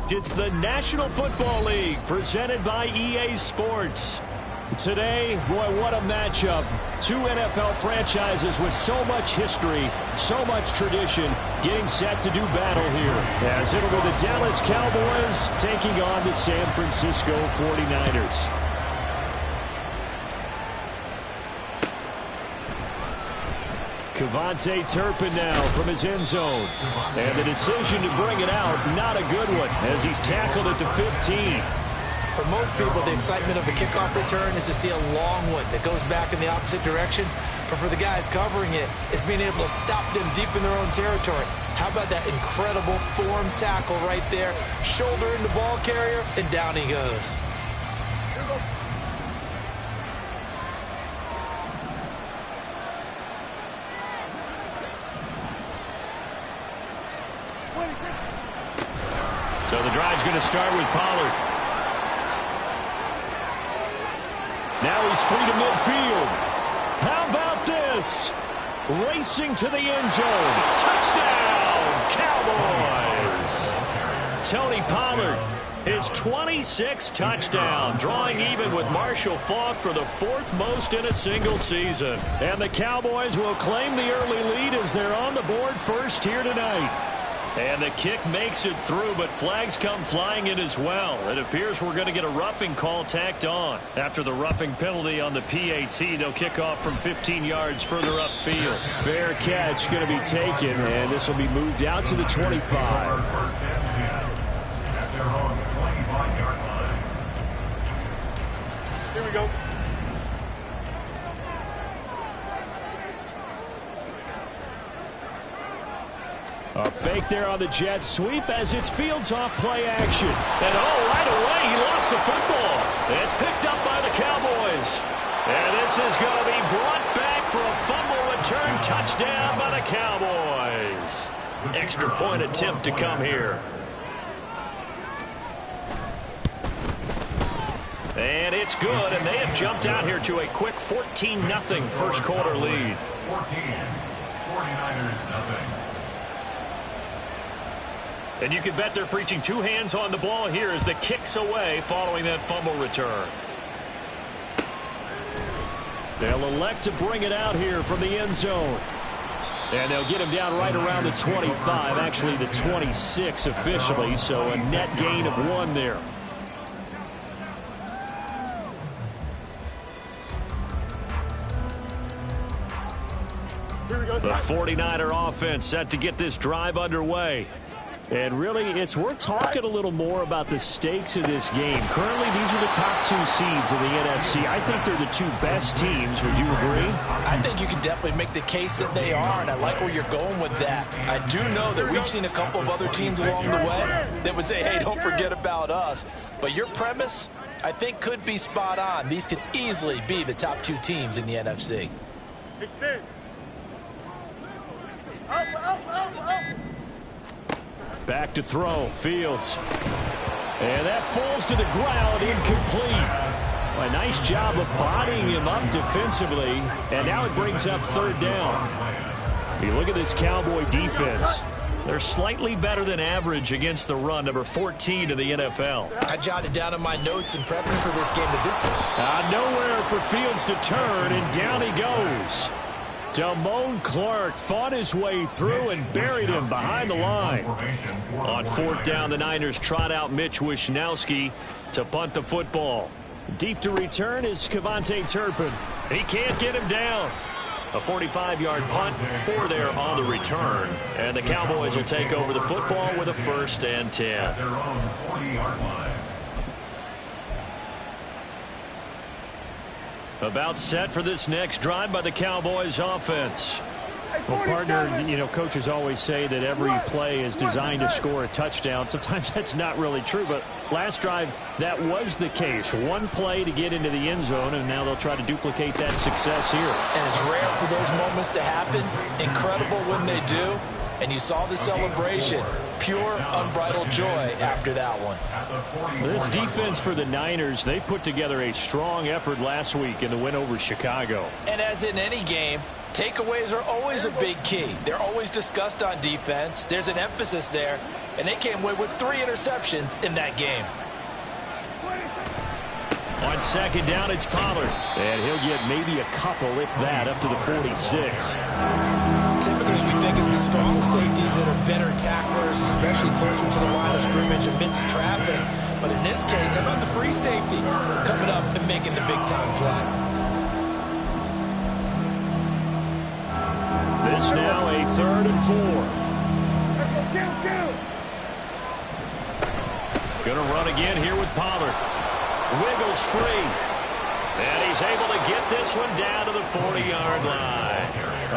It's the National Football League presented by EA Sports. Today, boy, what a matchup. Two NFL franchises with so much history, so much tradition, getting set to do battle here. As it'll be the Dallas Cowboys taking on the San Francisco 49ers. Kevontae Turpin now from his end zone. And the decision to bring it out, not a good one, as he's tackled at the 15. For most people, the excitement of the kickoff return is to see a long one that goes back in the opposite direction. But for the guys covering it, it's being able to stop them deep in their own territory. How about that incredible form tackle right there? Shoulder in the ball carrier, and down he goes. So the drive's going to start with Pollard. Now he's free to midfield. How about this? Racing to the end zone. Touchdown, Cowboys. Tony Pollard, his 26th touchdown, drawing even with Marshall Faulk for the 4th most in a single season. And the Cowboys will claim the early lead as they're on the board first here tonight. And the kick makes it through, but flags come flying in as well. It appears we're going to get a roughing call tacked on. After the roughing penalty on the PAT, they'll kick off from 15 yards further upfield. Fair catch going to be taken, and this will be moved out to the 25. Here we go. A fake there on the jet sweep as it's Fields off play action. And right away he lost the football. It's picked up by the Cowboys. And this is going to be brought back for a fumble return touchdown by the Cowboys. Extra point attempt to come here. And it's good, and they have jumped out here to a quick 14-0 first quarter lead. 14, 49ers nothing. And you can bet they're preaching two hands on the ball here as the kick's away following that fumble return. They'll elect to bring it out here from the end zone. And they'll get him down right around the 25, actually the 26 officially, so a net gain of 1 there. The 49er offense set to get this drive underway. And really, it's worth talking a little more about the stakes of this game. Currently, these are the top 2 seeds in the NFC. I think they're the 2 best teams. Would you agree? I think you can definitely make the case that they are, and I like where you're going with that. I do know that we've seen a couple of other teams along the way that would say, hey, don't forget about us. But your premise, I think, could be spot on. These could easily be the top 2 teams in the NFC. Back to throw, Fields. And that falls to the ground, incomplete. A nice job of bodying him up defensively, and now it brings up 3rd down. You look at this Cowboy defense. They're slightly better than average against the run, number 14 in the NFL. I jotted down in my notes in prepping for this game that this... Nowhere for Fields to turn, and down he goes. Damone Clark fought his way through and buried him behind the line. On 4th down, the Niners trot out Mitch Wishnowsky to punt the football. Deep to return is Kevontae Turpin. He can't get him down. A 45-yard punt, 4 there on the return. And the Cowboys will take over the football with a 1st and 10. At their own 40-yard line. About set for this next drive by the Cowboys offense. Well, partner, coaches always say that every play is designed to score a touchdown. Sometimes that's not really true, but last drive, that was the case. One play to get into the end zone, and now they'll try to duplicate that success here. And it's rare for those moments to happen. Incredible when they do. And you saw the celebration. Pure, unbridled joy after that one. This defense for the Niners, they put together a strong effort last week in the win over Chicago. And as in any game, Takeaways are always a big key. They're always discussed on defense. There's an emphasis there, and they came away with 3 interceptions in that game. On second down, it's Pollard. And he'll get maybe a couple, if that, up to the 46. Typically, we think it's the strong safeties that are better tacklers, especially closer to the line of scrimmage amidst traffic. But in this case, how about the free safety coming up and making the big-time play? This now a 3rd and 4. Gonna run again here with Pollard. Wiggles free. And he's able to get this one down to the 40-yard line.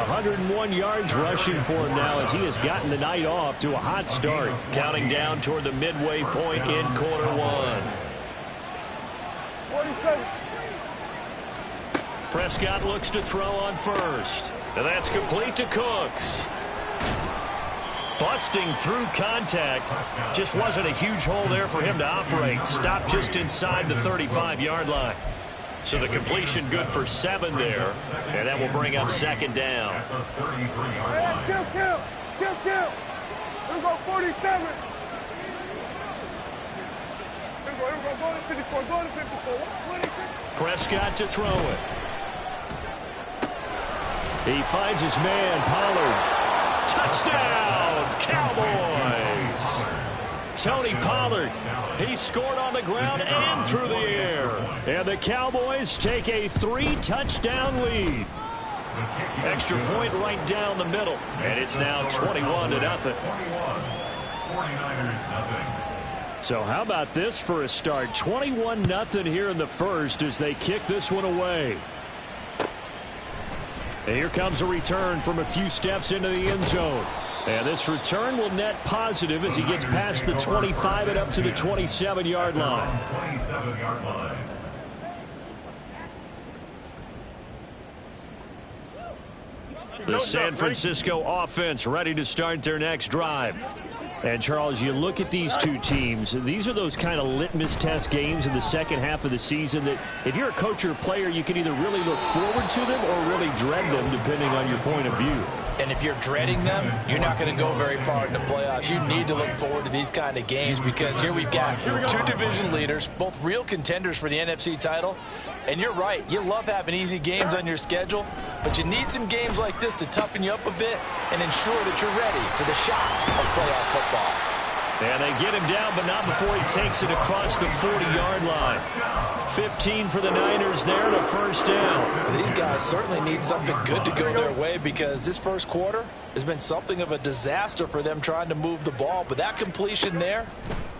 101 yards rushing for him now as he has gotten the night off to a hot start. Counting down toward the midway point in quarter 1. Prescott looks to throw on first. And that's complete to Cooks. Busting through contact. Just wasn't a huge hole there for him to operate. Stopped just inside the 35-yard line. So the completion good for 7 there. And that will bring up second down. Kill. Here we go, 47. Here we go, go to 54, go to 54. Prescott to throw it. He finds his man, Pollard. Touchdown, Cowboys! Tony Pollard, he scored on the ground and through the air. And the Cowboys take a 3-touchdown lead. Extra point right down the middle. And it's now 21-0. 49ers nothing. So how about this for a start? 21-0 here in the first as they kick this one away. And here comes a return from a few steps into the end zone. And this return will net positive as he gets past the 25 and up to the 27-yard line. 27-yard line. The San Francisco offense ready to start their next drive. And, Charles, you look at these two teams, these are those kind of litmus test games in the second half of the season that if you're a coach or a player, you can either really look forward to them or really dread them, depending on your point of view. And if you're dreading them, you're not going to go very far in the playoffs. You need to look forward to these kind of games because here we've got 2 division leaders, both real contenders for the NFC title. And you're right, you love having easy games on your schedule, but you need some games like this to toughen you up a bit and ensure that you're ready for the shock of playoff football. And they get him down, but not before he takes it across the 40-yard line. 15 for the Niners there and a first down. These guys certainly need something good to go their way because this first quarter has been something of a disaster for them trying to move the ball. But that completion there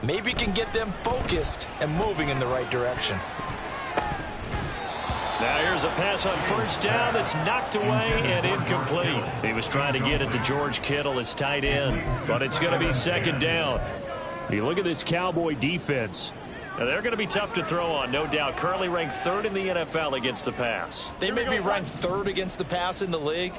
maybe can get them focused and moving in the right direction. Now here's a pass on first down that's knocked away and incomplete. He was trying to get it to George Kittle, his tight end, but it's going to be second down. You look at this Cowboy defense. Now they're going to be tough to throw on, no doubt. Currently ranked 3rd in the NFL against the pass. They may be ranked 3rd against the pass in the league,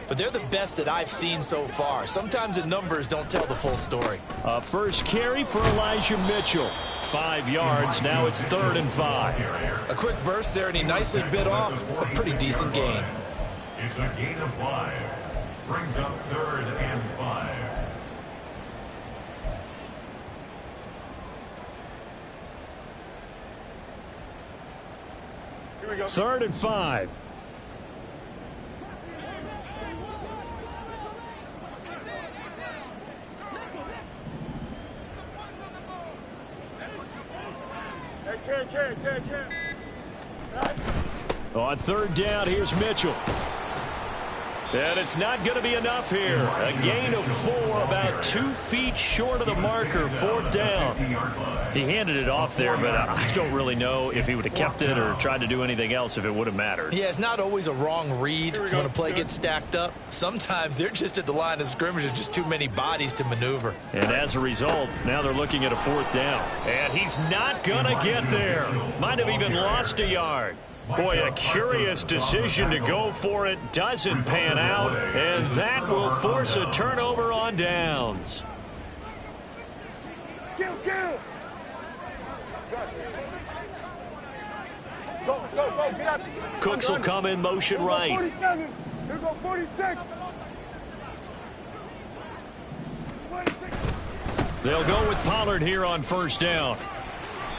but they're the best that I've seen so far. Sometimes the numbers don't tell the full story. First carry for Elijah Mitchell. 5 yards. Now it's 3rd and 5. A quick burst there, and he nicely bit off a pretty decent gain. It's a gain of 5. Brings up 3rd and 5. Here we go. 3rd and 5. Can. On 3rd down, here's Mitchell. And it's not going to be enough here. A gain of 4, about 2 feet short of the marker, 4th down. He handed it off there, but I don't really know if he would have kept it or tried to do anything else if it would have mattered. Yeah, it's not always a wrong read when a play gets stacked up. Sometimes they're just at the line of scrimmage. There's just too many bodies to maneuver. And as a result, now they're looking at a 4th down. And he's not going to get there. Might have even lost a yard. Boy, a curious decision to go for it. Doesn't pan out. And that will force a turnover on downs. Kill. Go, get out. Cooks will come in motion right. 47. Here we go, 46. 26. They'll go with Pollard here on first down.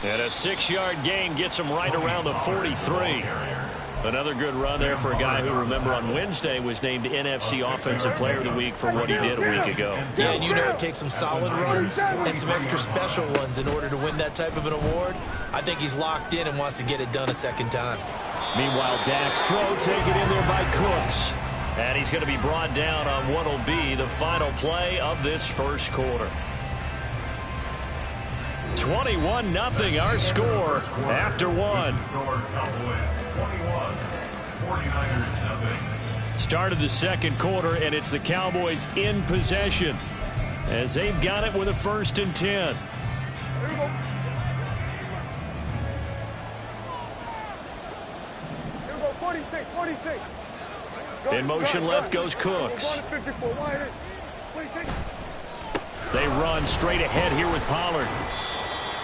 And a 6-yard gain gets him right around the 43. Another good run there for a guy who, remember, on Wednesday was named NFC Offensive Player of the Week for what he did a week ago. Yeah, and you know it takes some solid runs and some extra special ones in order to win that type of an award. I think he's locked in and wants to get it done a second time. Meanwhile, Dak's throw taken in there by Cooks. And he's going to be brought down on what will be the final play of this first quarter. 21-0 our score after one. Started the second quarter, and it's the Cowboys in possession as they've got it with a 1st and 10. Here we go. Here we go, 46, 46. In motion left goes Cooks. They run straight ahead here with Pollard.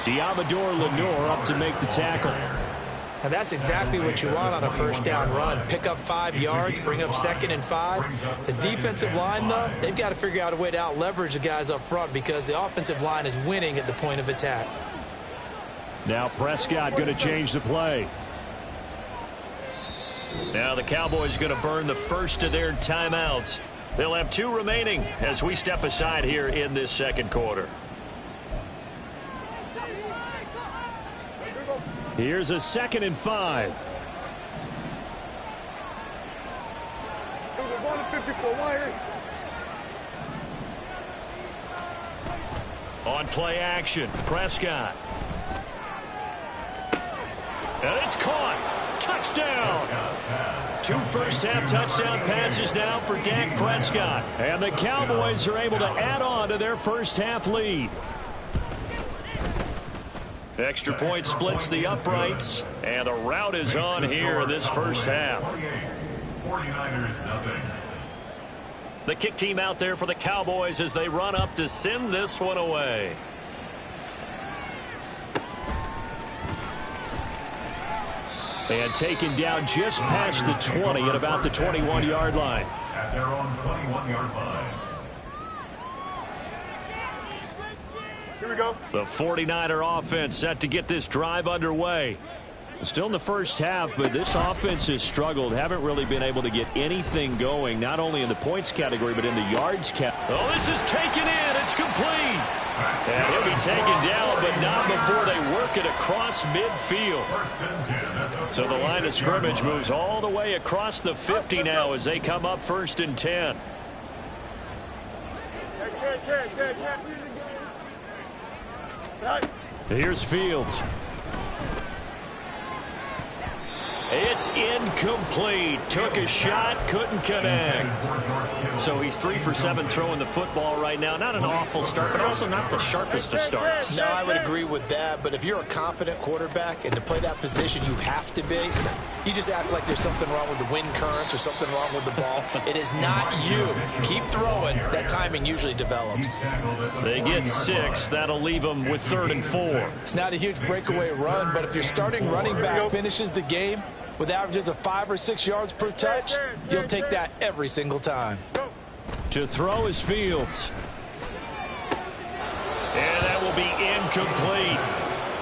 Diamador Lenore up to make the tackle. Now that's exactly what you want on a first down run. Pick up 5 yards, bring up 2nd and 5. The defensive line, though, they've got to figure out a way to out-leverage the guys up front because the offensive line is winning at the point of attack. Now Prescott going to change the play. Now the Cowboys going to burn the first of their timeouts. They'll have 2 remaining as we step aside here in this second quarter. Here's a 2nd and 5. On play action, Prescott. And it's caught. Touchdown. 2 first-half touchdown passes now for Dak Prescott. And the Cowboys are able to add on to their first-half lead. Extra point splits the uprights, and the rout is on here in this first half. 49ers nothing. The kick team out there for the Cowboys as they run up to send this one away. And taken down just past the 20 at about the 21-yard line. At their own 21-yard line. Here we go. The 49er offense set to get this drive underway. Still in the first half, but this offense has struggled. Haven't really been able to get anything going, not only in the points category, but in the yards category. Oh, this is taken in. It's complete. And he'll be taken down, but not before they work it across midfield. So the line of scrimmage moves all the way across the 50 now as they come up 1st and 10. Here's Fields. It's incomplete. Took a shot, couldn't connect. So he's 3 for 7 throwing the football right now. Not an awful start, but also not the sharpest of starts. No, I would agree with that. But if you're a confident quarterback and to play that position you have to be, you just act like there's something wrong with the wind currents or something wrong with the ball. It is not you. Keep throwing. That timing usually develops. They get 6. That'll leave them with 3rd and 4. It's not a huge breakaway run, but if your starting running back finishes the game with averages of 5 or 6 yards per touch, you'll take that every single time. To throw is Fields. And that will be incomplete.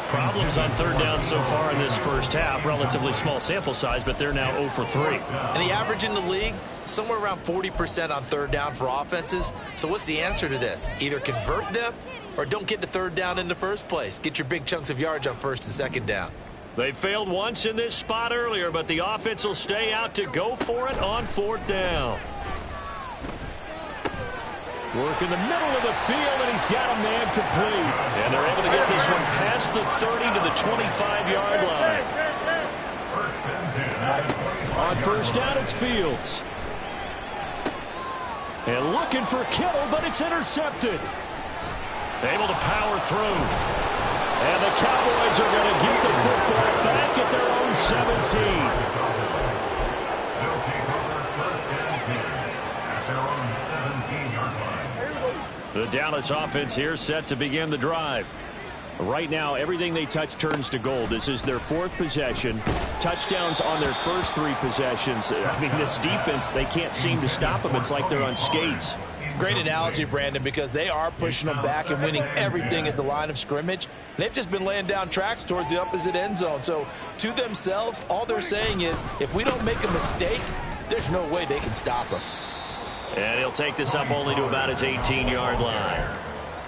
Problems on 3rd down so far in this first half. Relatively small sample size, but they're now 0 for 3. And the average in the league, somewhere around 40% on 3rd down for offenses. So what's the answer to this? Either convert them or don't get to 3rd down in the first place. Get your big chunks of yards on 1st and 2nd down. They failed once in this spot earlier, but the offense will stay out to go for it on 4th down. Work in the middle of the field, and he's got a man complete. And they're able to get this one past the 30 to the 25-yard line. On 1st down, it's Fields. And looking for Kittle, but it's intercepted. Able to power through. And the Cowboys are going to get the football back at their own 17. The Dallas offense here set to begin the drive. Right now, everything they touch turns to gold. This is their 4th possession. Touchdowns on their first 3 possessions. I mean, this defense, they can't seem to stop them. It's like they're on skates. Great analogy, Brandon, because they are pushing them back and winning everything at the line of scrimmage. They've just been laying down tracks towards the opposite end zone. So to themselves, all they're saying is, if we don't make a mistake, there's no way they can stop us. And he'll take this up only to about his 18-yard line.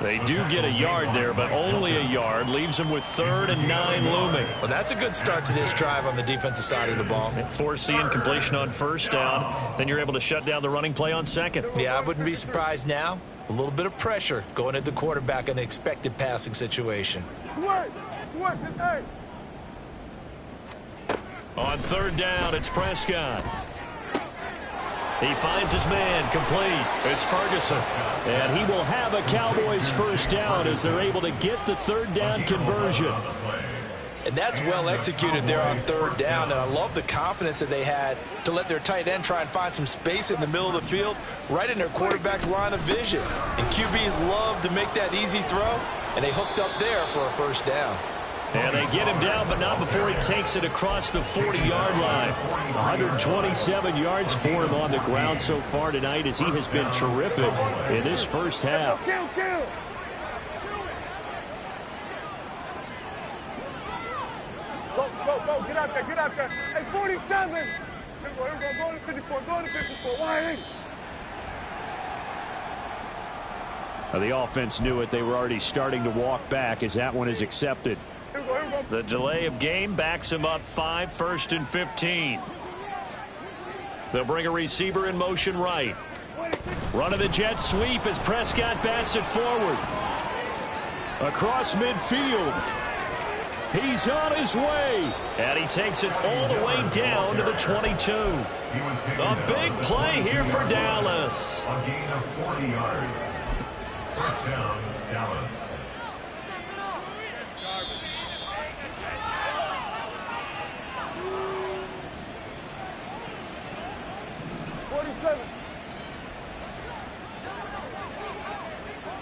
They do get a yard there, but only a yard. Leaves them with 3rd and 9 looming. Well, that's a good start to this drive on the defensive side of the ball. Forcing completion on 1st down. Then you're able to shut down the running play on 2nd. Yeah, I wouldn't be surprised now. A little bit of pressure going at the quarterback in an expected passing situation. On 3rd down, it's Prescott. He finds his man, complete. It's Ferguson. And he will have a Cowboys 1st down as they're able to get the 3rd down conversion. And that's well executed there on 3rd down. And I love the confidence that they had to let their tight end try and find some space in the middle of the field, right in their quarterback's line of vision. And QBs love to make that easy throw, and they hooked up there for a 1st down. And they get him down, but not before he takes it across the 40-yard line. 127 yards for him on the ground so far tonight as he has been terrific in this first half. Go, get out there. Hey, 47. Here we go, go to 54, go to 54, wide. The offense knew it. They were already starting to walk back as that one is accepted. The delay of game backs him up 5, 1st and 15. They'll bring a receiver in motion right. Run of the jet sweep as Prescott bats it forward. Across midfield. He's on his way. And he takes it all the way down to the 22. A big play here for Dallas. A gain of 40 yards. 1st down, Dallas.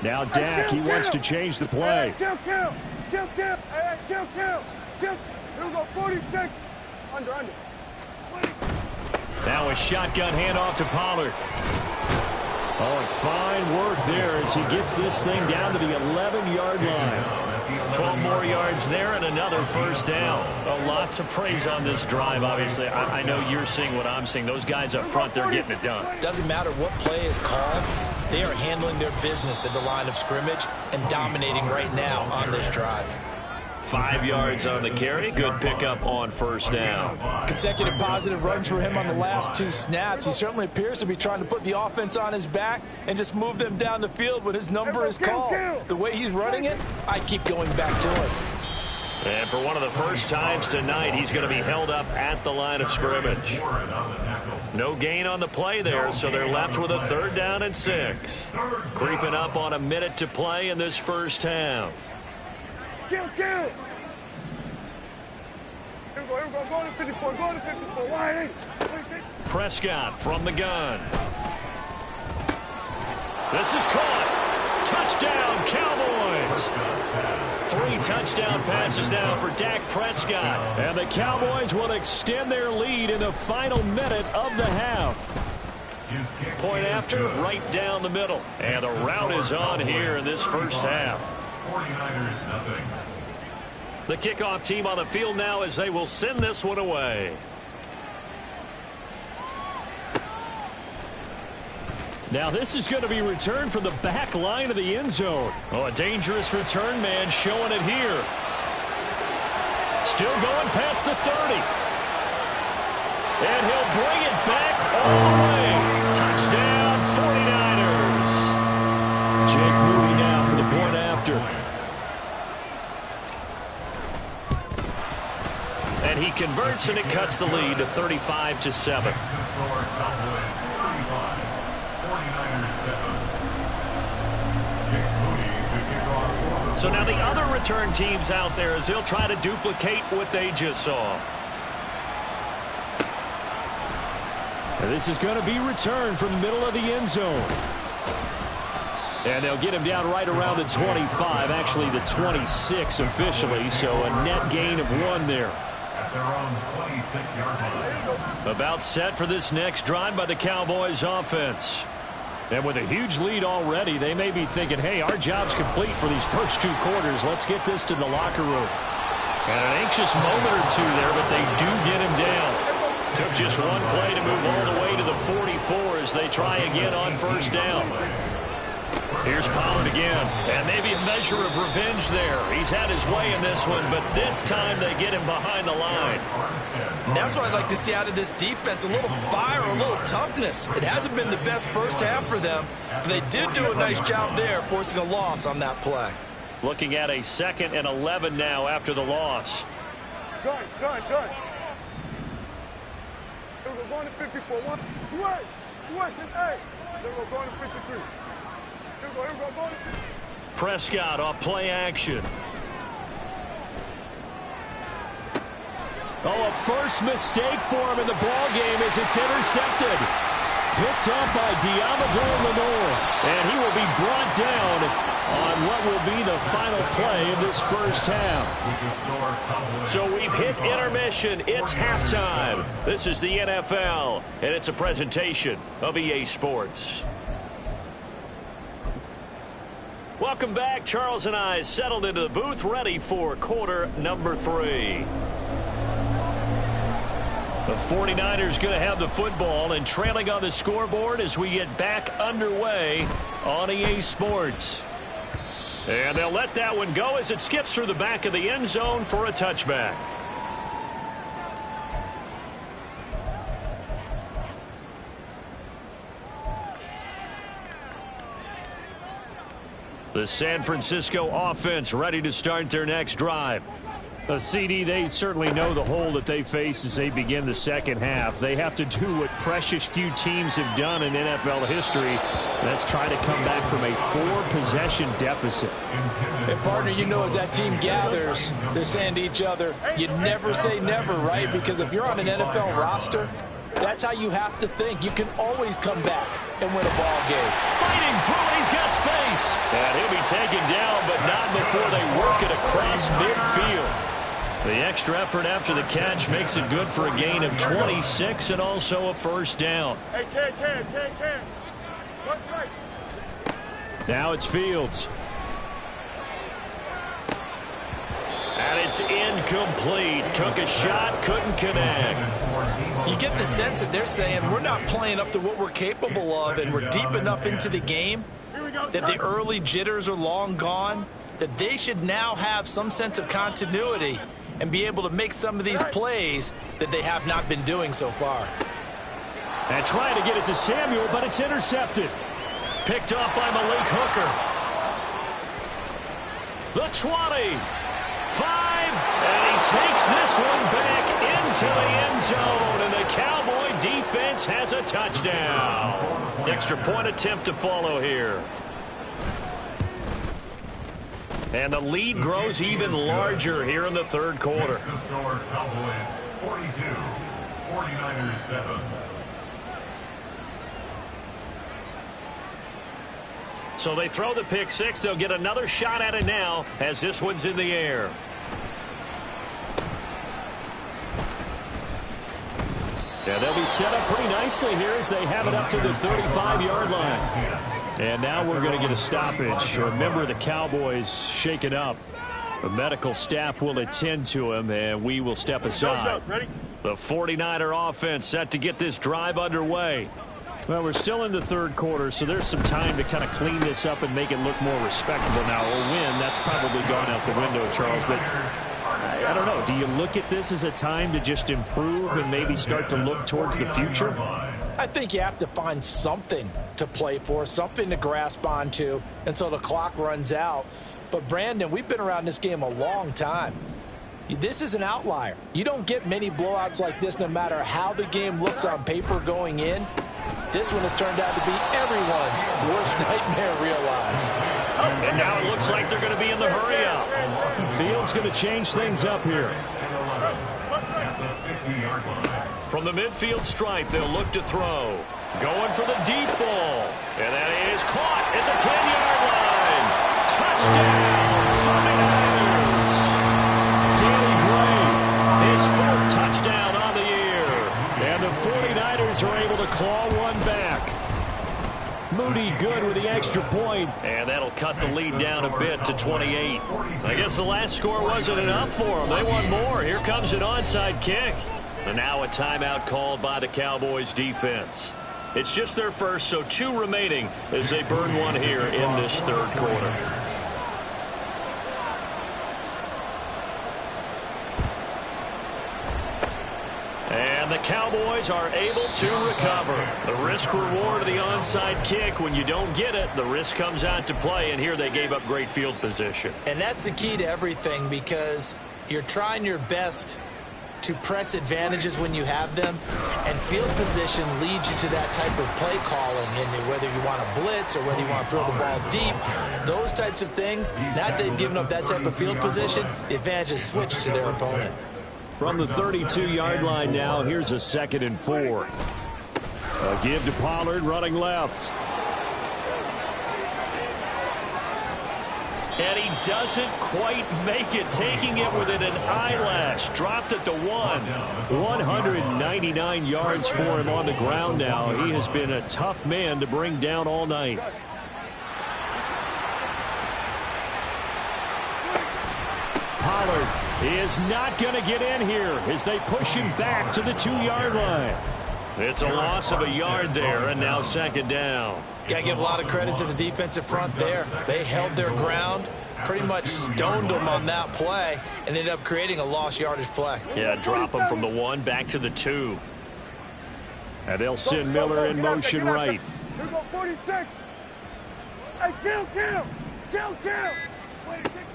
Now Dak, he wants to change the play. Kill. Here we go, 46. Under. Now a shotgun handoff to Pollard. Oh, fine work there as he gets this thing down to the 11-yard line. 12 more yards there and another 1st down. A lot to praise on this drive, obviously. I know you're seeing what I'm seeing. Those guys up front, they're getting it done. Doesn't matter what play is called. They are handling their business at the line of scrimmage and dominating right now on this drive. 5 yards on the carry. Good pickup on 1st down. Consecutive positive runs for him on the last 2 snaps. He certainly appears to be trying to put the offense on his back and just move them down the field when his number is called. The way he's running it, I keep going back to him. And for one of the first times tonight, he's going to be held up at the line of scrimmage. No gain on the play there, so they're left with a 3rd down and 6. Creeping up on a minute to play in this first half. Kill. Here we go, go to 54, wide. Prescott from the gun. This is caught. Touchdown, Cowboys. 3 touchdown passes now for Dak Prescott. And the Cowboys will extend their lead in the final minute of the half. Point after, right down the middle. And the route is on here in this first half. 49ers, nothing. The kickoff team on the field now as they will send this one away. Now this is going to be returned from the back line of the end zone. Oh, a dangerous return man showing it here. Still going past the 30. And he'll bring it back all the way. Touchdown 49ers. Jake Moody now for the point after. And he converts and it cuts the lead to 35-7. So now the other return teams out there as they'll try to duplicate what they just saw. And this is going to be returned from the middle of the end zone. And they'll get him down right around the 25, actually the 26 officially, so a net gain of 1 there. At their own 26-yard line. About set for this next drive by the Cowboys offense. And with a huge lead already, they may be thinking, hey, our job's complete for these first 2 quarters. Let's get this to the locker room. And an anxious moment or two there, but they do get him down. Took just 1 play to move all the way to the 44 as they try again on first down. Here's Pollard again, and maybe a measure of revenge there. He's had his way in this one, but this time they get him behind the line. And that's what I'd like to see out of this defense, a little fire, a little toughness. It hasn't been the best first half for them, but they did do a nice job there, forcing a loss on that play. Looking at a 2nd and 11 now after the loss. Good. We're going to 54. Switch, and hey. Then we're going to 53. Here we go, going to 50. Prescott off play action. Oh, a first mistake for him in the ball game as it's intercepted. Picked up by Diamador Lenore, and he will be brought down on what will be the final play of this first half. So we've hit intermission. It's halftime. This is the NFL, and it's a presentation of EA Sports. Welcome back. Charles and I settled into the booth, ready for quarter number 3. The 49ers going to have the football and trailing on the scoreboard as we get back underway on EA Sports. And they'll let that one go as it skips through the back of the end zone for a touchback. The San Francisco offense ready to start their next drive. CD, they certainly know the hole that they face as they begin the second half. They have to do what precious few teams have done in NFL history. That's try to come back from a 4-possession deficit. And partner, you know, as that team gathers, they're saying to each other, you never say never, right? Because if you're on an NFL roster, that's how you have to think. You can always come back and win a ball game. Fighting through it, he's got space. And he'll be taken down, but not before they work it across midfield. The extra effort after the catch makes it good for a gain of 26 and also a first down. Hey, Ken. What's right? Now it's Fields. And it's incomplete. Took a shot, couldn't connect. You get the sense that they're saying we're not playing up to what we're capable of, and we're deep enough into the game that the early jitters are long gone, that they should now have some sense of continuity and be able to make some of these plays that they have not been doing so far. And trying to get it to Samuel, but it's intercepted. Picked up by Malik Hooker. The 20. 5. And he takes this one back into the end zone. And the Cowboy defense has a touchdown. Extra point attempt to follow here. And the lead grows even larger here in the third quarter. The score, Cowboys 42, 49ers 7. So they throw the pick six. They'll get another shot at it now as this one's in the air. Yeah, they'll be set up pretty nicely here as they have it up to the 35-yard line. And now we're going to get a stoppage. A member of the Cowboys shaken up. The medical staff will attend to him, and we will step aside. The 49er offense set to get this drive underway. Well, we're still in the third quarter, so there's some time to kind of clean this up and make it look more respectable now. A win, that's probably gone out the window, Charles, but I don't know. Do you look at this as a time to just improve and maybe start to look towards the future? I think you have to find something to play for, something to grasp onto until the clock runs out. But, Brandon, we've been around this game a long time. This is an outlier. You don't get many blowouts like this no matter how the game looks on paper going in. This one has turned out to be everyone's worst nightmare realized. And now it looks like they're going to be in the hurry-up. Fields going to change things up here. At the 50-yard line. From the midfield stripe, they'll look to throw. Going for the deep ball. And that is caught at the 10-yard line. Touchdown, 49ers. His fourth touchdown on the year. And the 49ers are able to claw one back. Moody good with the extra point. And that'll cut the lead down a bit to 28. I guess the last score wasn't enough for them. They want more. Here comes an onside kick. And now a timeout called by the Cowboys defense. It's just their first, so 2 remaining as they burn one here in this third quarter. And the Cowboys are able to recover. The risk-reward of the onside kick. When you don't get it, the risk comes out to play, and here they gave up great field position. And that's the key to everything, because you're trying your best to press advantages when you have them, and field position leads you to that type of play calling, and whether you want to blitz or whether you want to throw the ball deep, those types of things. Now that they've given up that type of field position, the advantage is switched to their opponent. From the 32-yard line now, here's a 2nd and 4. A give to Pollard running left. And he doesn't quite make it, taking it within an eyelash. Dropped at the 1. 199 yards for him on the ground now. He has been a tough man to bring down all night. Pollard is not going to get in here as they push him back to the 2-yard line. It's a loss of a yard there, and now 2nd down. Got to give a lot of credit to the defensive front there. They held their ground, pretty much stoned them on that play, and ended up creating a lost yardage play. Yeah, drop them from the 1 back to the 2. And they'll send Miller in motion right. Here we go, 46. Hey, kill.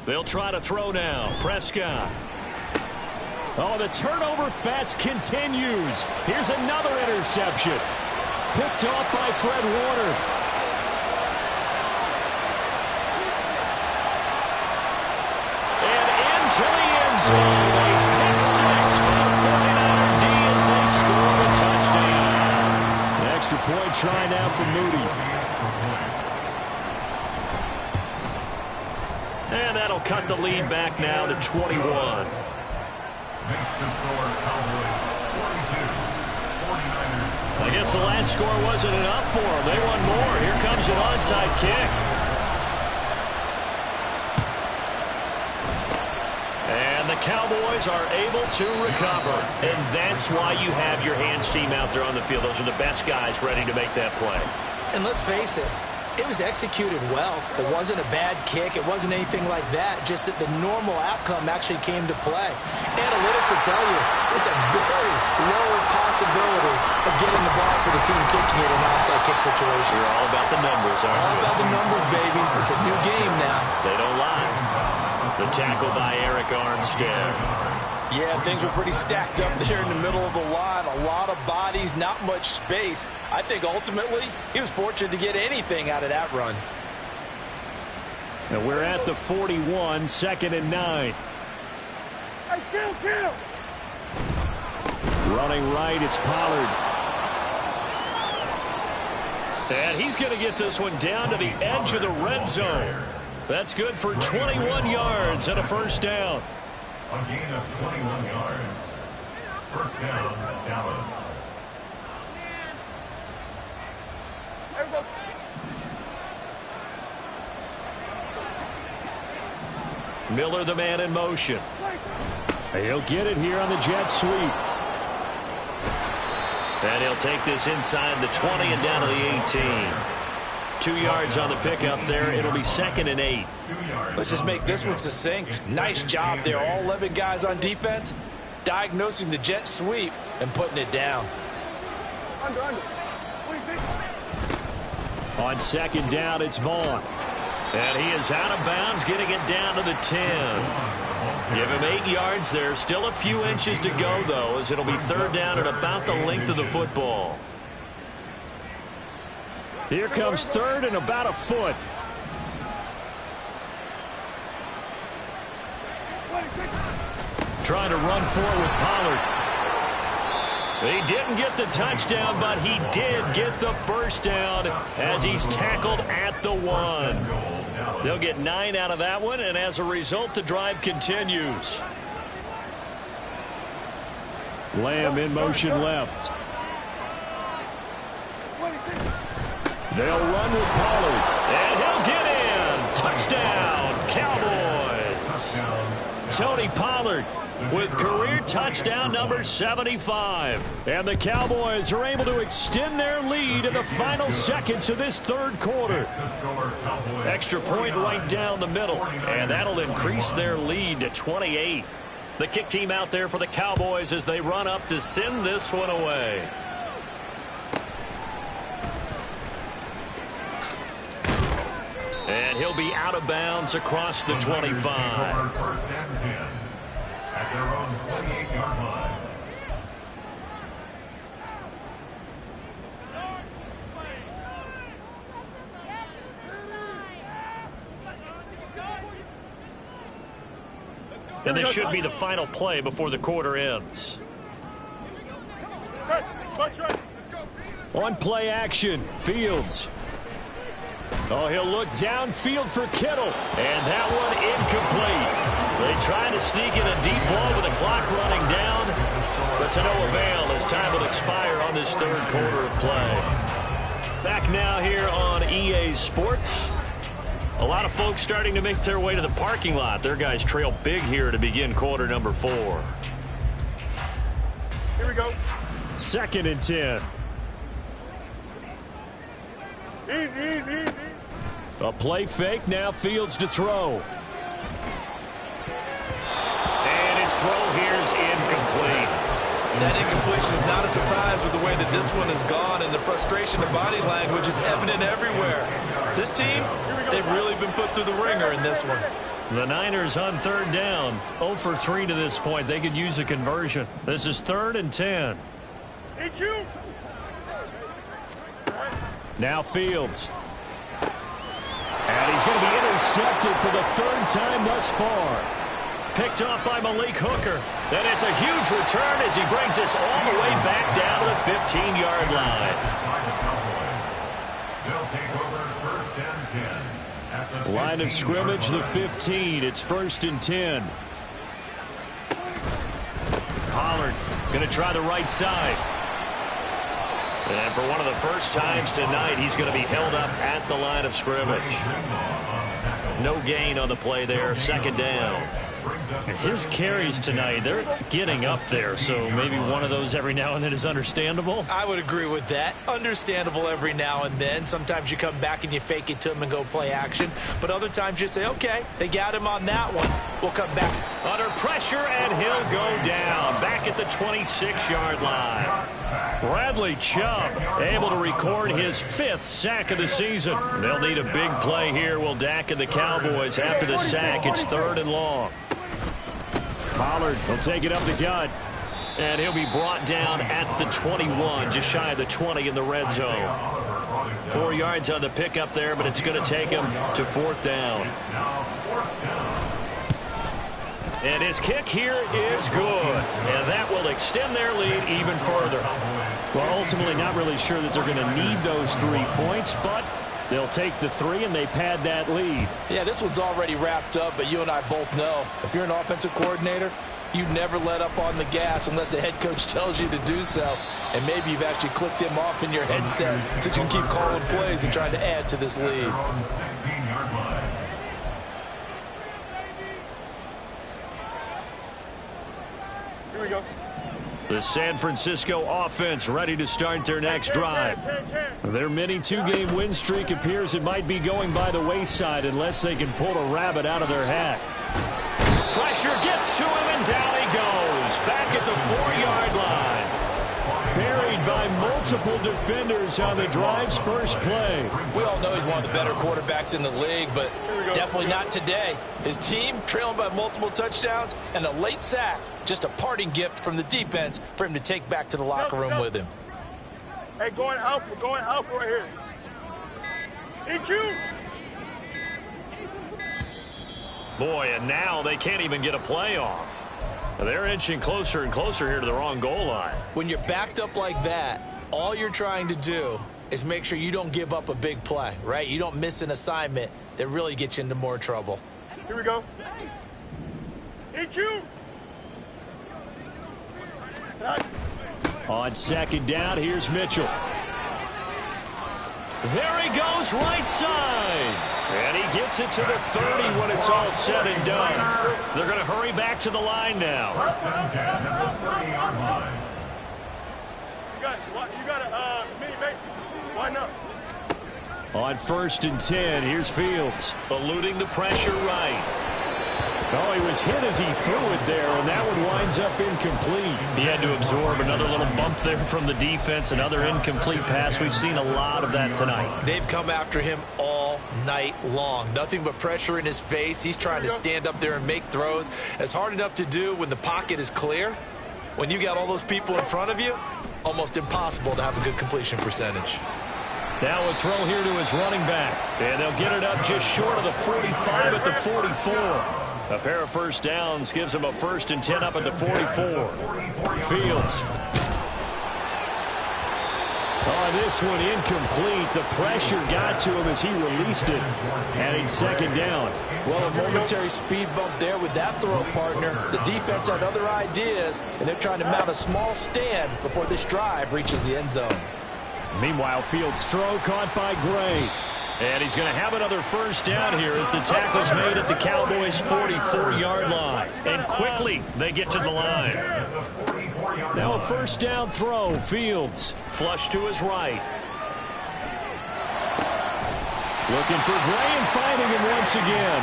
They'll try to throw now. Prescott. Oh, the turnover fest continues. Here's another interception. Picked off by Fred Warner. And into the end zone. A pick 6 for the 49er D as they score the touchdown. The extra point try now for Moody. And that'll cut the lead back now to 21. Makes the score Cowboys 42. 49ers. I guess the last score wasn't enough for them. They want more. Here comes an onside kick. And the Cowboys are able to recover. And that's why you have your hands team out there on the field. Those are the best guys ready to make that play. And let's face it, it was executed well. It wasn't a bad kick. It wasn't anything like that. Just that the normal outcome actually came to play. Analytics will tell you it's a very low possibility of getting the ball for the team kicking it in an onside kick situation. You're all about the numbers, aren't you? All about the numbers, baby. It's a new game now. They don't lie. The tackle by Eric Armstead. Yeah, things were pretty stacked up there in the middle of the line. A lot of bodies, not much space. I think ultimately he was fortunate to get anything out of that run. And we're at the 41, 2nd and 9. Hey, kill. Running right, it's Pollard. And he's going to get this one down to the edge of the red zone. That's good for 21 yards and a first down. A gain of 21 yards. First down, Dallas. Here we go. Miller, the man in motion. He'll get it here on the jet sweep. And he'll take this inside the 20 and down to the 18. 2 yards on the pickup there. It'll be 2nd and 8. Let's just make this one succinct. Nice job there. All 11 guys on defense diagnosing the jet sweep and putting it down. Under. What do you think? On 2nd down, it's Vaughn. And he is out of bounds, getting it down to the 10. Give him 8 yards there. Still a few inches to go, though, as it'll be 3rd down at about the length of the football. Here comes 3rd and about a foot. Trying to run forward with Pollard. He didn't get the touchdown, but he did get the first down as he's tackled at the 1. They'll get 9 out of that one, and as a result, the drive continues. Lamb in motion left. They'll run with Pollard, and he'll get in. Touchdown, Cowboys. Tony Pollard with career touchdown number 75. And the Cowboys are able to extend their lead in the final seconds of this third quarter. Extra point right down the middle, and that'll increase their lead to 28. The kick team out there for the Cowboys as they run up to send this one away. And he'll be out of bounds across the 25. First and 10 at their own 28-yard line. And this should be the final play before the quarter ends. On play action, Fields. Oh, he'll look downfield for Kittle. And that one incomplete. They try to sneak in a deep ball with the clock running down, but to no avail as time will expire on this third quarter of play. Back now here on EA Sports. A lot of folks starting to make their way to the parking lot. Their guys trail big here to begin quarter number 4. Here we go. 2nd and 10. Easy. A play fake, now Fields to throw. And his throw here is incomplete. That incompletion is not a surprise with the way that this one has gone, and the frustration of body language is evident everywhere. This team, they've really been put through the ringer in this one. The Niners on 3rd down. 0 for 3 to this point. They could use a conversion. This is 3rd and 10. EQ. Now Fields. And he's going to be intercepted for the 3rd time thus far. Picked off by Malik Hooker. And it's a huge return as he brings us all the way back down to the 15-yard line. They'll take over first and 10. Line of scrimmage, the 15. It's 1st and 10. Pollard going to try the right side. And for one of the first times tonight, he's going to be held up at the line of scrimmage. No gain on the play there, 2nd down. And his carries tonight, they're getting up there, so maybe one of those every now and then is understandable. I would agree with that. Understandable every now and then. Sometimes you come back and you fake it to him and go play action. But other times you say, okay, they got him on that one. We'll come back. Under pressure, and he'll go down. Back at the 26-yard line. Bradley Chubb able to record his 5th sack of the season. They'll need a big play here, will Dak and the Cowboys after the sack. It's 3rd and long. Pollard will take it up the gut. And he'll be brought down at the 21, just shy of the 20 in the red zone. 4 yards on the pickup there, but it's going to take him to 4th down. And his kick here is good. And that will extend their lead even further. Well, ultimately not really sure that they're going to need those 3 points, but they'll take the 3 and they pad that lead. Yeah, this one's already wrapped up, but you and I both know if you're an offensive coordinator, you never let up on the gas unless the head coach tells you to do so. And maybe you've actually clicked him off in your headset so you can keep calling plays and trying to add to this lead. Here we go. The San Francisco offense ready to start their next drive. Their mini 2-game win streak appears it might be going by the wayside unless they can pull a rabbit out of their hat. Pressure gets to him, and down he goes. Back at the 4-yard line. Buried by multiple defenders on the drive's first play. We all know he's one of the better quarterbacks in the league, but definitely not today. His team trailing by multiple touchdowns and a late sack. Just a parting gift from the defense for him to take back to the locker room with him. Hey, going alpha right here. EQ. Boy, and now they can't even get a play off. They're inching closer and closer here to the wrong goal line. When you're backed up like that, all you're trying to do is make sure you don't give up a big play, right? You don't miss an assignment that really gets you into more trouble. Here we go. EQ. On second down, here's Mitchell. There he goes, right side. And he gets it to the 30 when it's all said and done. They're going to hurry back to the line now. First and 10 at the 30-yard line. You got a mini base. Why not? On first and 10, here's Fields. Eluding the pressure right. Oh, he was hit as he threw it there, and that one winds up incomplete. He had to absorb another little bump there from the defense, another incomplete pass. We've seen a lot of that tonight. They've come after him all night long. Nothing but pressure in his face. He's trying to stand up there and make throws. It's hard enough to do when the pocket is clear. When you got all those people in front of you, almost impossible to have a good completion percentage. Now a throw here to his running back. And they'll get it up just short of the 45 at the 44. A pair of first downs gives him a first and 10 up at the 44. Fields. Oh, this one incomplete. The pressure got to him as he released it. Adding second down. Well, a momentary speed bump there with that throw, partner. The defense had other ideas, and they're trying to mount a small stand before this drive reaches the end zone. Meanwhile, Fields' throw caught by Gray. And he's going to have another first down here as the tackle's made at the Cowboys' 44-yard line. And quickly, they get to the line. Now a first down throw. Fields flush to his right. Looking for Gray and finding him once again.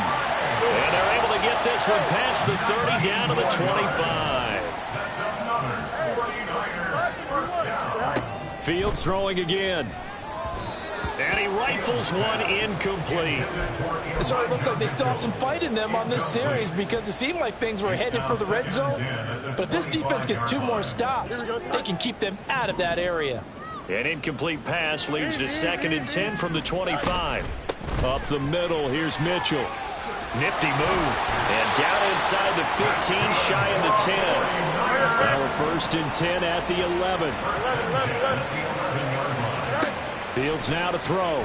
And they're able to get this one past the 30 down to the 25. Fields throwing again. And he rifles one incomplete. It sort of looks like they still have some fight in them on this series because it seemed like things were headed for the red zone. But if this defense gets 2 more stops, they can keep them out of that area. An incomplete pass leads to second and 10 from the 25. Up the middle, here's Mitchell. Nifty move. And down inside the 15, shy of the 10. Now a first and 10 at the 11. Fields now to throw.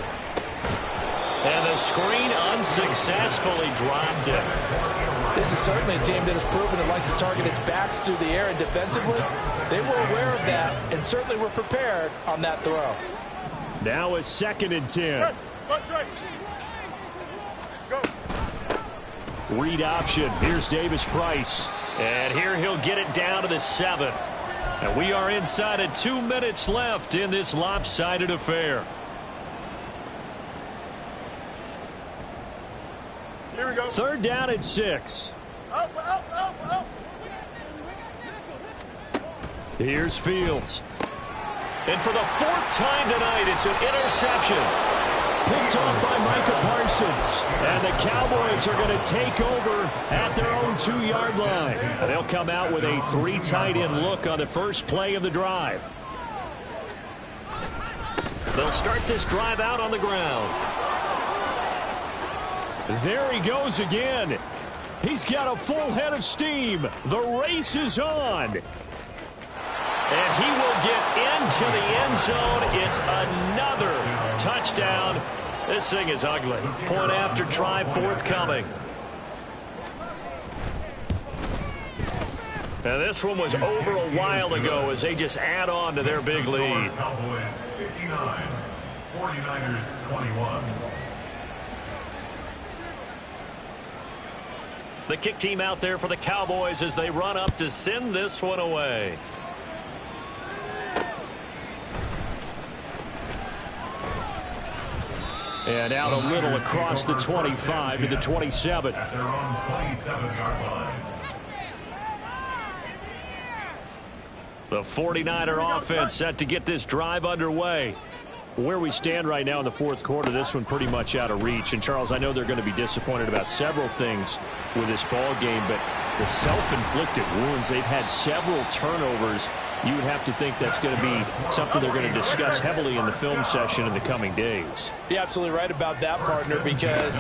And the screen unsuccessfully dropped it. This is certainly a team that has proven it likes to target its backs through the air and defensively. They were aware of that and certainly were prepared on that throw. Now a second and 10. Go. Read option. Here's Davis Price. And here he'll get it down to the 7. And we are inside of 2 minutes left in this lopsided affair. Here we go. Third down at 6. Up. Here's Fields. And for the 4th time tonight, it's an interception. Picked off by Micah Parsons. And the Cowboys are going to take over at their own 2-yard line. And they'll come out with a 3 tight end look on the first play of the drive. They'll start this drive out on the ground. There he goes again. He's got a full head of steam. The race is on. And he will get into the end zone. It's another touchdown. This thing is ugly. Point after try forthcoming. And this one was over a while ago as they just add on to their big lead. Cowboys 59, 49ers 21. The kick team out there for the Cowboys as they run up to send this one away. And out a little across the 25 to the 27. At their own 27-yard line. The 49er offense set to get this drive underway. Where we stand right now in the 4th quarter, this one pretty much out of reach. And, Charles, I know they're going to be disappointed about several things with this ball game, but the self-inflicted wounds, they've had several turnovers You would have to think that's going to be something they're going to discuss heavily in the film session in the coming days. You're absolutely right about that, partner, because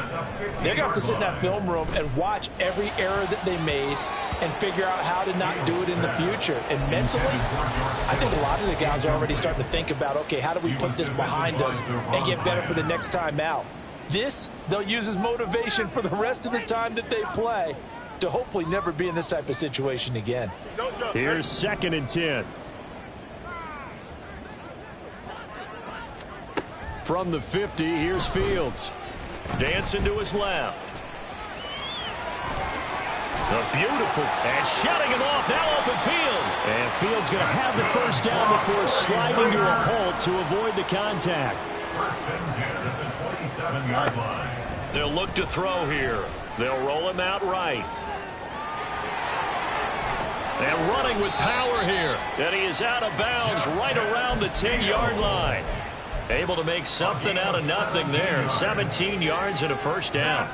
they're going to have to sit in that film room and watch every error that they made and figure out how to not do it in the future. And mentally, I think a lot of the guys are already starting to think about, okay, how do we put this behind us and get better for the next time out? This, they'll use as motivation for the rest of the time that they play to hopefully never be in this type of situation again. Here's 2nd and 10. From the 50, here's Fields. Dancing to his left. A beautiful, and shutting him off, now open field. And Fields going to have the first down before sliding to a halt to avoid the contact. 1st and 10 at the 27-yard line. They'll look to throw here. They'll roll him out right. And running with power here. And he is out of bounds right around the 10-yard line. Able to make something out of nothing there. 17 yards and a first down.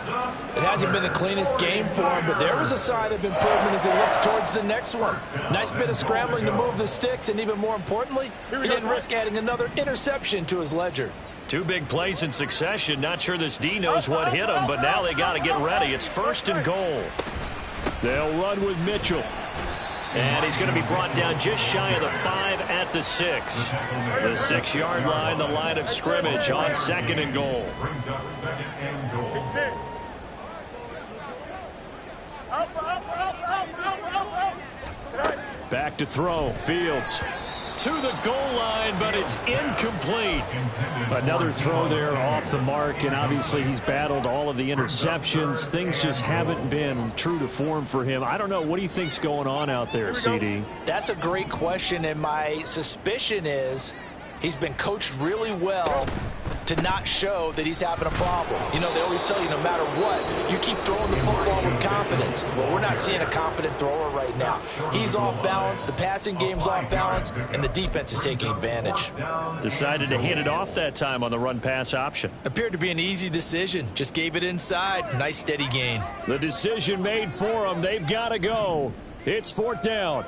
It hasn't been the cleanest game for him, but there was a sign of improvement as he looks towards the next one. Nice bit of scrambling to move the sticks, and even more importantly, he didn't risk adding another interception to his ledger. 2 big plays in succession. Not sure this D knows what hit him, but now they got to get ready. It's 1st and goal. They'll run with Mitchell. And he's going to be brought down just shy of the 5 at the 6. The 6-yard line, the line of scrimmage on 2nd and goal. Brings up 2nd and goal. Back to throw. Fields to the goal line, but it's incomplete. Another throw there off the mark, and obviously he's battled all of the interceptions. Things just haven't been true to form for him. I don't know. What do you think's going on out there, CD? That's a great question, and my suspicion is he's been coached really well to not show that he's having a problem. You know, they always tell you no matter what, you keep throwing the football with confidence. Well, we're not seeing a confident thrower right now. He's off balance, the passing game's off balance, and the defense is taking advantage. Decided to hand it off that time on the run-pass option. Appeared to be an easy decision. Just gave it inside. Nice steady gain. The decision made for them. They've got to go. It's 4th down.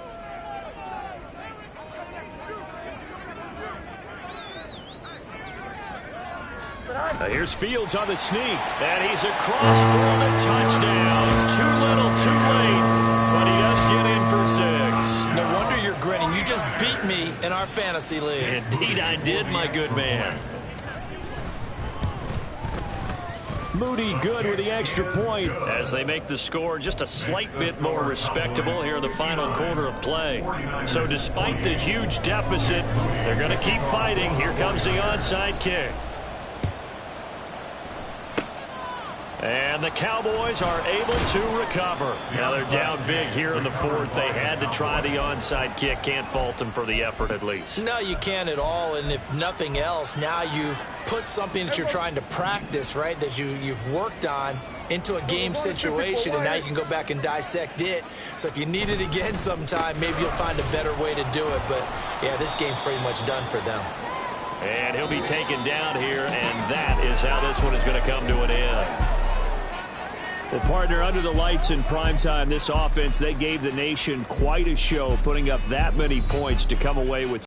Here's Fields on the sneak, and he's across for the touchdown. Too little, too late, but he does get in for 6. No wonder you're grinning. You just beat me in our fantasy league. Indeed I did, my good man. Moody good with the extra point as they make the score just a slight bit more respectable here in the final quarter of play. So despite the huge deficit, they're going to keep fighting. Here comes the onside kick. And the Cowboys are able to recover. Now they're down big here in the 4th. They had to try the onside kick. Can't fault them for the effort at least. No, you can't at all. And if nothing else, now you've put something that you're trying to practice, right, that you've worked on into a game situation, and now you can go back and dissect it. So if you need it again sometime, maybe you'll find a better way to do it. But, yeah, this game's pretty much done for them. And he'll be taken down here, and that is how this one is going to come to an end. Well, partner, under the lights in primetime, this offense, they gave the nation quite a show, putting up that many points to come away with